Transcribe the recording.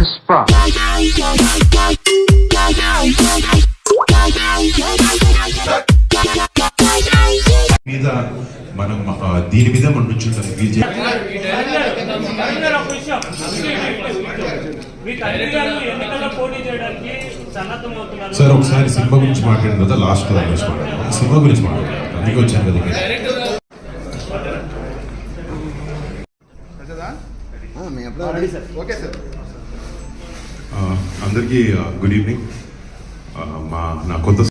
పుష్ప మీద మనం దీని మీద మనం నుంచుంటాం సార్ ఒకసారి సినిమా గురించి మాట్లాడిన తర్వాత లాస్ట్ సినిమా గురించి మాట్లాడారు అందుకే వచ్చాను కదా అందరికీ గుడ్ ఈవినింగ్ నా కొత్త